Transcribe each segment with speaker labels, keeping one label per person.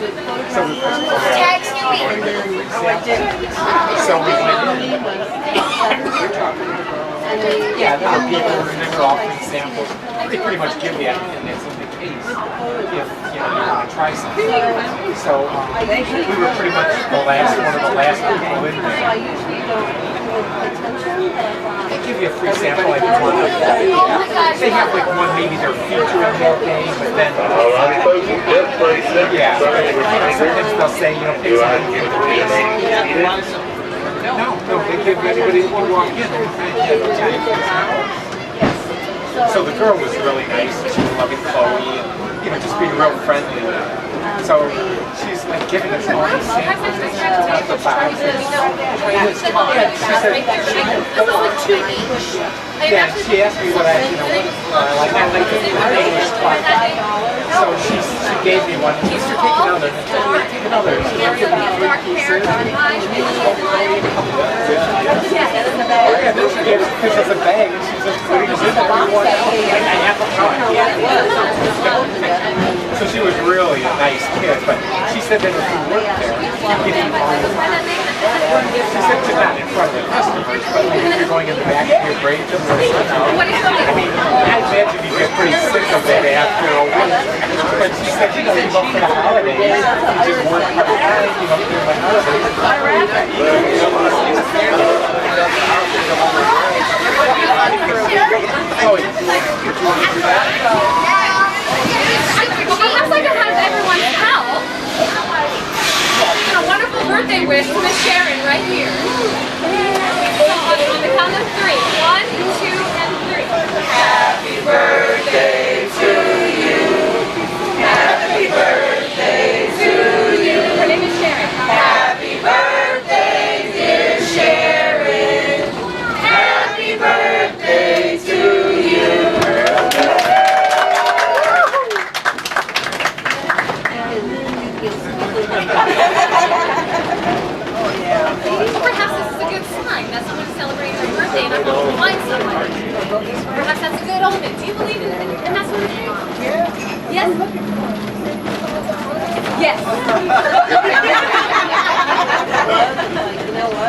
Speaker 1: So we pushed so we went in. Yeah, there were people who remember offering samples. They pretty much give you anything that's in the case if you want to try something. So we were pretty much one of the last people in there. They give you a free sample like one. They have like one maybe they're featuring that day, but then yeah, sometimes they'll say pick something. No, they give anybody who walk in. So the girl was really nice. She was loving Chloe and just being real friendly. So she's like giving us all these samples and out the box. Yeah, she asked me what I like the English class. So she gave me one. She said, take another. Take another. She gave me 3 pieces. Yeah, then she gave us a bag and she's just putting us in everyone else. So she was really a nice kid, but she said that if you work there, you get she said to not in front of the customers, but like if you're going in the back of your break, just I mean, I imagine you get pretty sick of it after a week. But she said, you go for the holidays, you just work hard, during the holidays.
Speaker 2: Perhaps I could have everyone's help. A wonderful birthday wish to Miss Sharon right here. So on the count of 3. 1, 2, and 3. Happy birthday to you. Happy birthday to you. Her name is Sharon. Happy birthday, dear Sharon. Happy birthday to you. Perhaps this is a good sign that someone's celebrating their birthday and I'm going to find someone. Perhaps that's a good omen. Do you believe in that sort of thing? Yes? Yes.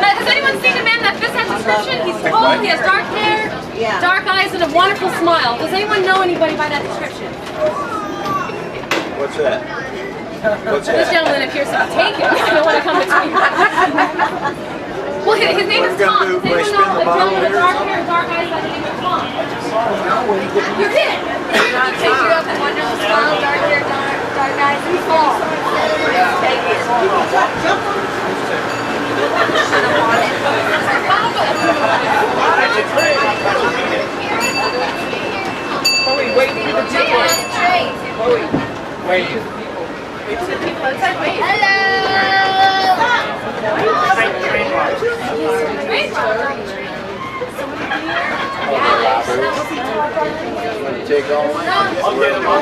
Speaker 2: Has anyone seen a man that fits that description? He's tall, he has dark hair, dark eyes, and a wonderful smile. Does anyone know anybody by that description?
Speaker 3: What's that? What's
Speaker 2: This gentleman appears to be taken. I don't want to come between. Well, his name is Tom. Does anyone know a gentleman with dark hair and dark eyes by the name of Tom? You did! He takes you up and wonderful smile, dark hair, dark eyes, and tall. Take it.
Speaker 1: Chloe, wait for the people. Chloe, wait.
Speaker 2: Hello!
Speaker 3: Take all mine.
Speaker 1: I'll get them all.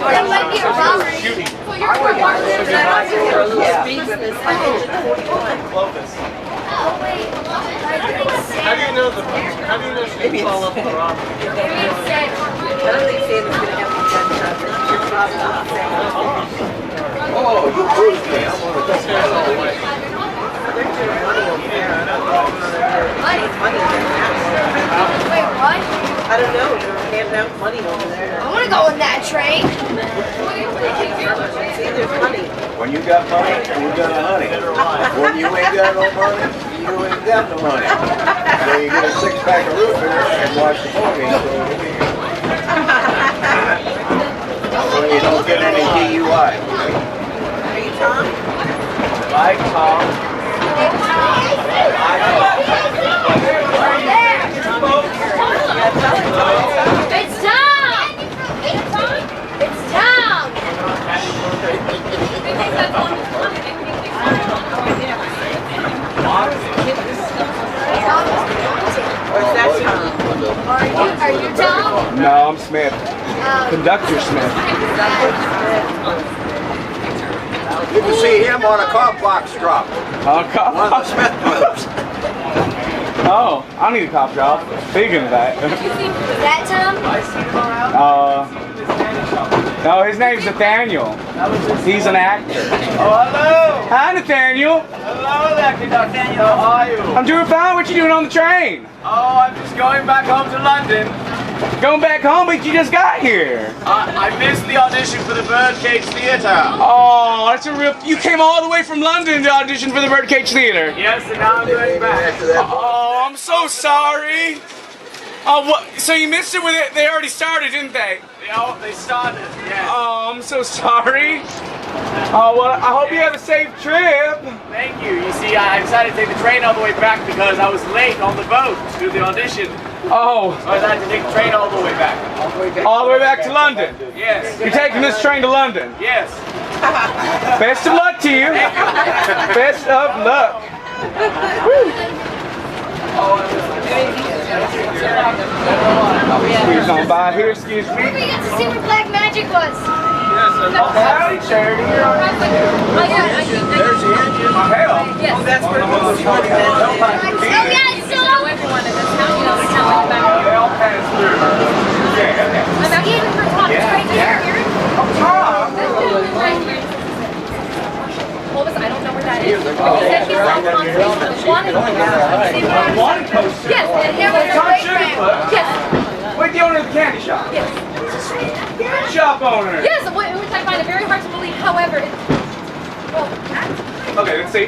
Speaker 2: That might be a robbery. So you're for
Speaker 4: Oh wait, how do you know she's all up the rock?
Speaker 3: Oh, you bruised me. I'm one of those.
Speaker 2: Wait, what?
Speaker 5: I don't know. They're handing out money over there.
Speaker 2: I want to go on that train.
Speaker 5: See, there's money.
Speaker 3: When you got money, you got a honey. When you ain't got no money, you ain't got no money. So you get a 6-pack of root beer and watch the ball game. So you don't get any DUI.
Speaker 5: Are you Tom?
Speaker 3: Bye, Tom.
Speaker 2: It's Tom! It's Tom!
Speaker 5: What's that Tom?
Speaker 2: Are you Tom?
Speaker 3: No, I'm Smith. Conductor Smith. You can see him on a cop box drop.
Speaker 6: Oh,
Speaker 3: One of the Smith brothers.
Speaker 6: Oh, I need a cop job. Speaking of that.
Speaker 2: Was that Tom?
Speaker 6: No, his name's Nathaniel. He's an actor.
Speaker 3: Oh, hello!
Speaker 6: Hi, Nathaniel.
Speaker 3: Hello, Dr. Nathaniel. How are you?
Speaker 6: I'm doing fine. What you doing on the train?
Speaker 3: Oh, I'm just going back home to London.
Speaker 6: Going back home, but you just got here.
Speaker 3: I missed the audition for the Birdcage Theatre.
Speaker 6: Oh, that's a real... You came all the way from London to audition for the Birdcage Theatre.
Speaker 3: Yes, and now I'm going back.
Speaker 6: Oh, I'm so sorry. Oh, what? So you missed it when they already started, didn't they?
Speaker 3: They started, yeah.
Speaker 6: Oh, I'm so sorry. Oh, well, I hope you have a safe trip.
Speaker 3: Thank you. You see, I decided to take the train all the way back because I was late on the boat to the audition.
Speaker 6: Oh.
Speaker 3: So I had to take the train all the way back.
Speaker 6: All the way back to London?
Speaker 3: Yes.
Speaker 6: You're taking this train to London?
Speaker 3: Yes.
Speaker 6: Best of luck to you. Best of luck. Squeeze on by here, excuse me.
Speaker 2: We get to see what black magic was.
Speaker 6: Howdy, Charity.
Speaker 2: Oh, yeah,
Speaker 3: There's the engine.
Speaker 6: Hell.
Speaker 2: yes.
Speaker 5: Oh, that's where
Speaker 2: Oh, yeah, so everyone in this town, you know, it's not like back.
Speaker 6: They all pass through. Yeah, okay.
Speaker 2: I'm actually in for Tom. It's right here.
Speaker 6: Oh, Tom.
Speaker 2: This dude right here. I don't know where that is. He said he's on conversation with wanted posters.
Speaker 6: Wanted poster.
Speaker 2: Yes, and there was a
Speaker 6: Tom
Speaker 2: great
Speaker 6: Sugarfoot.
Speaker 2: Yes,
Speaker 6: Wait, the owner of the candy shop.
Speaker 2: yes.
Speaker 6: Candy shop owner.
Speaker 2: Yes, which I find it very hard to believe. However, well,
Speaker 6: Okay, let's see.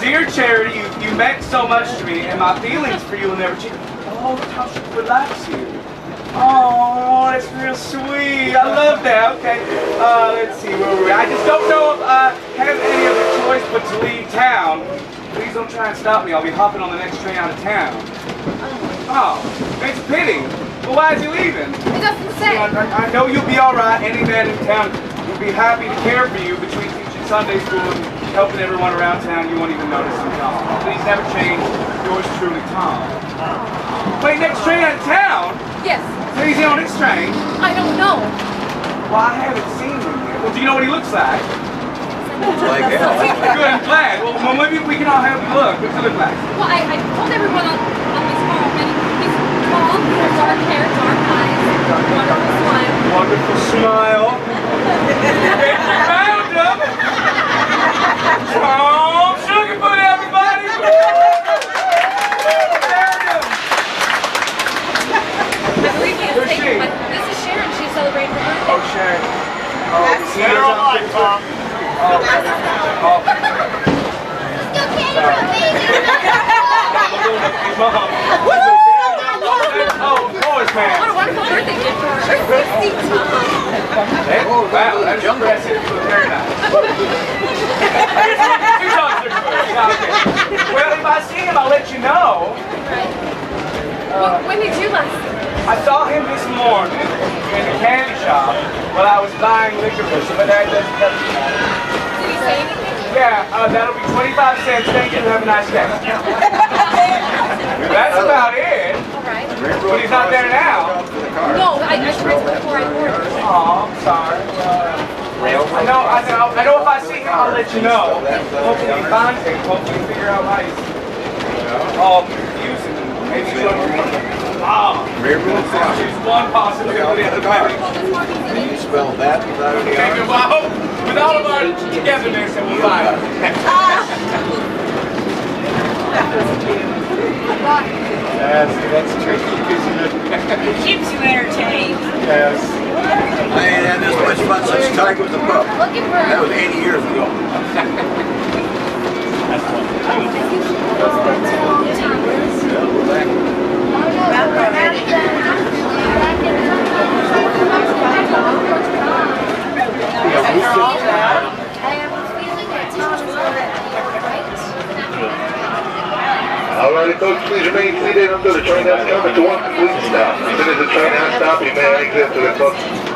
Speaker 6: Dear Charity, you meant so much to me, and my feelings for you will never change. Oh, Tom Sugarfoot likes you. Oh, that's real sweet. I love that. Okay. Let's see where we're at. I just don't know if I have any other choice but to leave town. Please don't try and stop me. I'll be hopping on the next train out of town. Oh, it's a pity. Well, why is he leaving?
Speaker 2: it doesn't say.
Speaker 6: I know you'll be all right. Any man in town will be happy to care for you between teaching Sunday school and helping everyone around town. You won't even notice him, Tom. Please never change. Yours truly, Tom. Wait, next train out of town?
Speaker 2: Yes,
Speaker 6: So he's on this train?
Speaker 2: I don't know.
Speaker 6: Well, I haven't seen him yet. Well, do you know what he looks like?
Speaker 3: Like hell.
Speaker 6: Good, I'm glad. Well, maybe we can all help you look. What's he look like?
Speaker 2: Well, I told everyone on this phone that he's tall, he has dark hair, dark eyes, wonderful smile.
Speaker 6: Wonderful smile. You found him. Tom Sugarfoot, everybody. Found him.
Speaker 2: I believe he is
Speaker 6: Who's she?
Speaker 2: taken, but this is Sharon. She's celebrating her birthday.
Speaker 6: Oh, Sharon. Oh, see
Speaker 3: Better
Speaker 6: you,
Speaker 3: alive, Tom.
Speaker 6: Oh, of course, man.
Speaker 2: What a wonderful birthday gift for her. 60 Tom.
Speaker 6: Oh, wow, that's impressive. Very nice. You talk to her. Okay. Well, if I see him, I'll let you know.
Speaker 2: Right. When did you last see him?
Speaker 6: I saw him this morning in the candy shop while I was buying liquor for some, but that doesn't matter.
Speaker 2: Did he say anything?
Speaker 6: Yeah, that'll be 25 cents. Thank you. Have a nice day. That's about it.
Speaker 2: All right.
Speaker 6: But he's not there now.
Speaker 2: No, I transferred before I ordered.
Speaker 6: Oh, I'm sorry. I know if I see him, I'll let you know. Hopefully he finds him. Hopefully figure out why he's all confusing. Maybe he's choose one possibility at the time.
Speaker 3: Can you spell that without any
Speaker 6: Okay,
Speaker 3: R's?
Speaker 6: well, with all of our togetherness, and we'll find it. That's tricky, isn't it?
Speaker 5: Keeps you entertained.
Speaker 6: Yes.
Speaker 3: I ain't had this much fun since Tiger was a pup.
Speaker 2: Looking for
Speaker 3: That was 80 years ago.
Speaker 7: All right, folks, please remain seated until the train has come into one complete stop. As soon as the train has stopped, you may exit to the closest